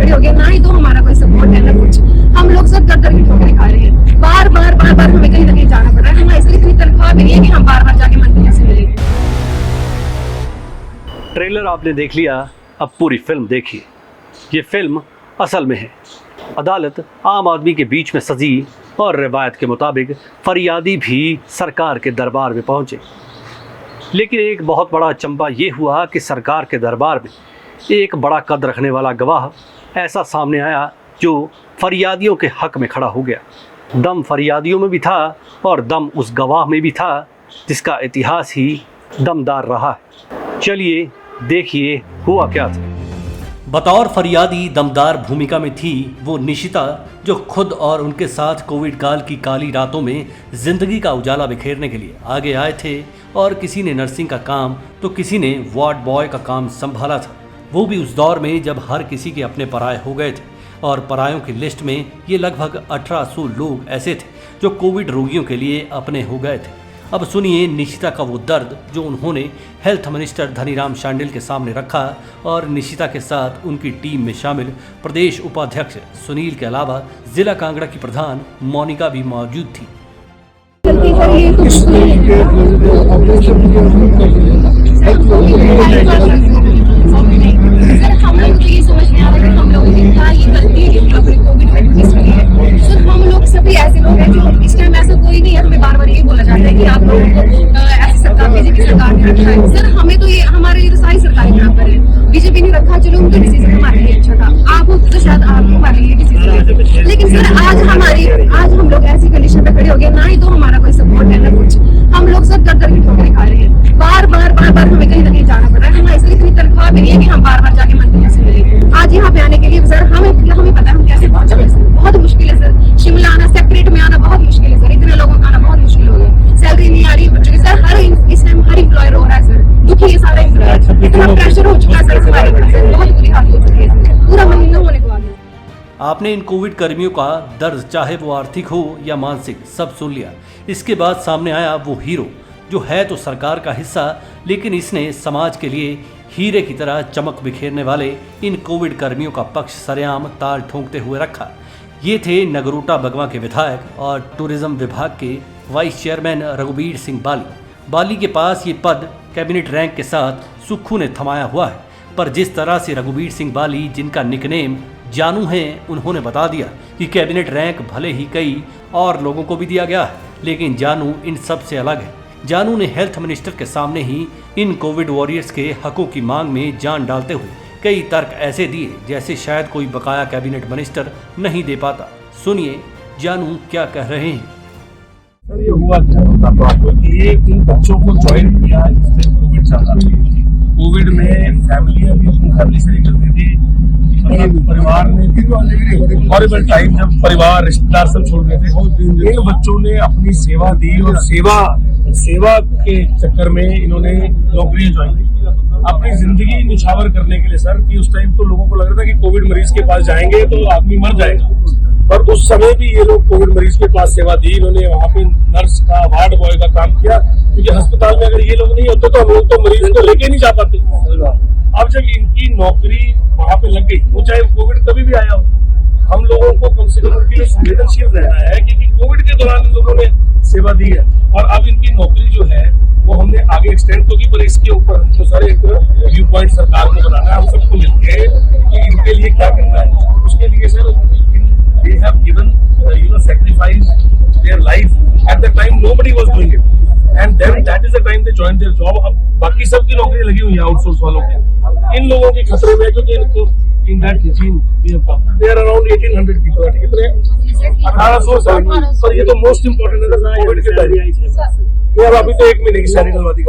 खड़े हो गए, ना ही तो हमारा कोई सपोर्ट है ना कुछ। हम लोग सब दर की ठोकरें खा रहे हैं, बार बार हमें कहीं ना कहीं जाना पड़ रहा है। हमारे इतनी तनख्वाह भी नहीं है कि हम बार बार जाके मंत्री से मिलेंगे। ट्रेलर आपने देख लिया, अब पूरी फिल्म देखिए। ये फिल्म असल में है अदालत आम आदमी के बीच में सजी और रिवायत के मुताबिक फरियादी भी सरकार के दरबार में पहुंचे। लेकिन एक बहुत बड़ा अचंभा ये हुआ कि सरकार के दरबार में एक बड़ा कद रखने वाला गवाह ऐसा सामने आया जो फरियादियों के हक में खड़ा हो गया। दम फरियादियों में भी था और दम उस गवाह में भी था जिसका इतिहास ही दमदार रहा है। चलिए देखिए हुआ क्या था। बतौर फरियादी दमदार भूमिका में थी वो निशिता, जो खुद और उनके साथ कोविड काल की काली रातों में जिंदगी का उजाला बिखेरने के लिए आगे आए थे। और किसी ने नर्सिंग का काम तो किसी ने वार्ड बॉय का काम संभाला था, वो भी उस दौर में जब हर किसी के अपने पराये हो गए थे। और परायों की लिस्ट में ये लगभग 1800 लोग ऐसे थे जो कोविड रोगियों के लिए अपने हो गए थे। अब सुनिए निशिता का वो दर्द जो उन्होंने हेल्थ मिनिस्टर धनीराम शांडिल के सामने रखा। और निशिता के साथ उनकी टीम में शामिल प्रदेश उपाध्यक्ष सुनील के अलावा जिला कांगड़ा की प्रधान मोनिका भी मौजूद थी। हम लोग सभी ऐसे लोग हैं जो इस टाइम ऐसा कोई नहीं है, हमें बार बार यही बोला जाता है कि आप लोगों को ऐसी सरकार बीजेपी सरकार ने रखा है। सर हमें तो ये हमारे लिए तो सारी सरकारें बराबर है। बीजेपी ने रखा, चलो उनका डिसीजन हमारे लिए अच्छा था, आप तो शायद आपको हमारे लिए डिसीजन है। लेकिन सर आज हम लोग ऐसी कंडीशन पे खड़े हो गए, ना ही तो हमारा कोई सपोर्ट है ना कुछ। हम लोग सब दर की ठोकरें खा रहे हैं, बार बार हमें कहीं ना कहीं जाना पड़ रहा है। हमारी इतनी तनख्वाह भी नहीं है कि हम बार बार जाके मंत्री से मिलेंगे। आज यहाँ पे आने के लिए सर हमें पता है हम कैसे पहुंचे। बहुत मुश्किल है सर, शिमला आना, सेक्रेट में आना बहुत मुश्किल है सर, इतने लोगों का आना बहुत मुश्किल हो गया। सैलरी नहीं आ रही बच्चों की सर, इस टाइम हर एम्प्लॉयर रो रहा है सर, दुखी है सारा एम्प्लॉयर, इतना प्रेशर हो चुका है सर हमारे ऊपर, बहुत बुरी हालत हो चुकी है, पूरा महीना होने को आ गया। आपने इन कोविड कर्मियों का दर्द, चाहे वो आर्थिक हो या मानसिक, सब सुन लिया। इसके बाद सामने आया वो हीरो जो है तो सरकार का हिस्सा, लेकिन इसने समाज के लिए हीरे की तरह चमक बिखेरने वाले इन कोविड कर्मियों का पक्ष सरेआम ताल ठोंकते हुए रखा। ये थे नगरोटा बगवा के विधायक और टूरिज्म विभाग के वाइस चेयरमैन रघुबीर सिंह बाली के पास ये पद कैबिनेट रैंक के साथ सुक्खू ने थमाया हुआ है। पर जिस तरह से रघुबीर सिंह बाली, जिनका निकनेम जानू है, उन्होंने बता दिया कि कैबिनेट रैंक भले ही कई और लोगों को भी दिया गया है, लेकिन जानू इन सब से अलग है। जानू ने हेल्थ मिनिस्टर के सामने ही इन कोविड वॉरियर्स के हकों की मांग में जान डालते हुए कई तर्क ऐसे दिए जैसे शायद कोई बकाया कैबिनेट मिनिस्टर नहीं दे पाता। सुनिए जानू क्या कह रहे हैं। सर ये हुआ क्या होता तो आपको कि इन बच्चों को ज्वाइन किया जिसमें कोविड चल रहा था। कोविड में फैमिली अभी अपनी फैमिली से निकलती थी, परिवार ने हॉरिबल टाइम जब परिवार रिश्तेदार सब छोड़ गए थे, इन बच्चों ने अपनी सेवा दी और सेवा के चक्कर में इन्होंने नौकरी ज्वाइन की अपनी जिंदगी निछावर करने के लिए। सर कि उस टाइम तो लोगों को लग रहा था कि कोविड मरीज के पास जाएंगे तो आदमी मर जाएगा, पर उस समय भी ये लोग कोविड मरीज के पास सेवा दी। इन्होंने वहाँ पे नर्स का, वार्ड बॉय का काम किया, क्योंकि अस्पताल में अगर ये लोग नहीं होते तो हम लोग तो मरीज को लेके नहीं जा पाते। अब जब इनकी नौकरी वहाँ पे लग गई, वो चाहे कोविड कभी भी आया हो, हम लोगों को कम से कम उनके लिए संवेदनशील रहना है क्योंकि कोविड के दौरान इन लोगों ने सेवा दी है। और अब इनकी नौकरी जो है वो हमने आगे एक्सटेंड तो की, पर इसके ऊपर हमको सारे एक व्यू पॉइंट सरकार को बनाना है, हम सबको मिलकर कि इनके लिए क्या करना है। उसके लिए sir they have given sacrificed their life at the time nobody was doing it, and then that is the time they joined their job. अब बाकी सबकी नौकरी लगी हुई है आउटसोर्स वालों की, इन लोगों के खतरे में, क्योंकि इनको in that regime they are around 1800 people, कितने 1800, पर ये तो मोस्ट इम्पोर्टेंट है कोविड के टाइम। ये अब अभी तो 1 महीने की सैलरी डलवा दी।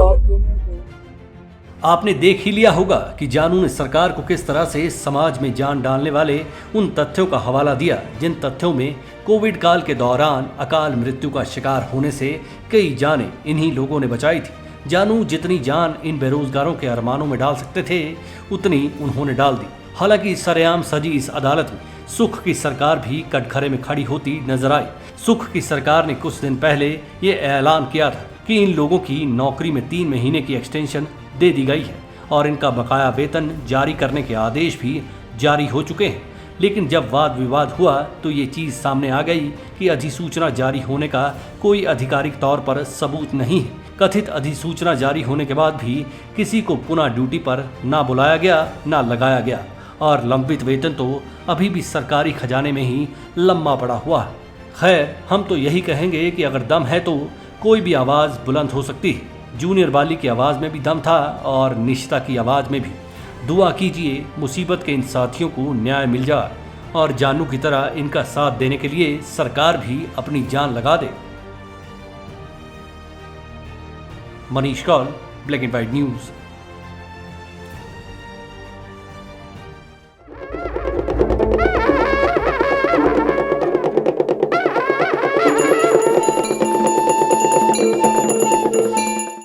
आपने देख ही लिया होगा कि जानू ने सरकार को किस तरह से समाज में जान डालने वाले उन तथ्यों का हवाला दिया जिन तथ्यों में कोविड काल के दौरान अकाल मृत्यु का शिकार होने से कई जानें इन्हीं लोगों ने बचाई थी। जानू जितनी जान इन बेरोजगारों के अरमानों में डाल सकते थे उतनी उन्होंने डाल दी। हालांकि सरेआम सजी इस अदालत में सुख की सरकार भी कटघरे में खड़ी होती नजर आई। सुख की सरकार ने कुछ दिन पहले ये ऐलान किया था कि इन लोगों की नौकरी में 3 महीने की एक्सटेंशन दे दी गई है और इनका बकाया वेतन जारी करने के आदेश भी जारी हो चुके हैं। लेकिन जब वाद विवाद हुआ तो ये चीज़ सामने आ गई कि अधिसूचना जारी होने का कोई आधिकारिक तौर पर सबूत नहीं है। कथित अधिसूचना जारी होने के बाद भी किसी को पुनः ड्यूटी पर ना बुलाया गया ना लगाया गया और लंबित वेतन तो अभी भी सरकारी खजाने में ही लम्बा पड़ा हुआ है। खैर, हम तो यही कहेंगे कि अगर दम है तो कोई भी आवाज़ बुलंद हो सकती है। जूनियर बाली की आवाज़ में भी दम था और निशिता की आवाज़ में भी। दुआ कीजिए मुसीबत के इन साथियों को न्याय मिल जाए और जानू की तरह इनका साथ देने के लिए सरकार भी अपनी जान लगा दे। Manish Kaul, black and white news.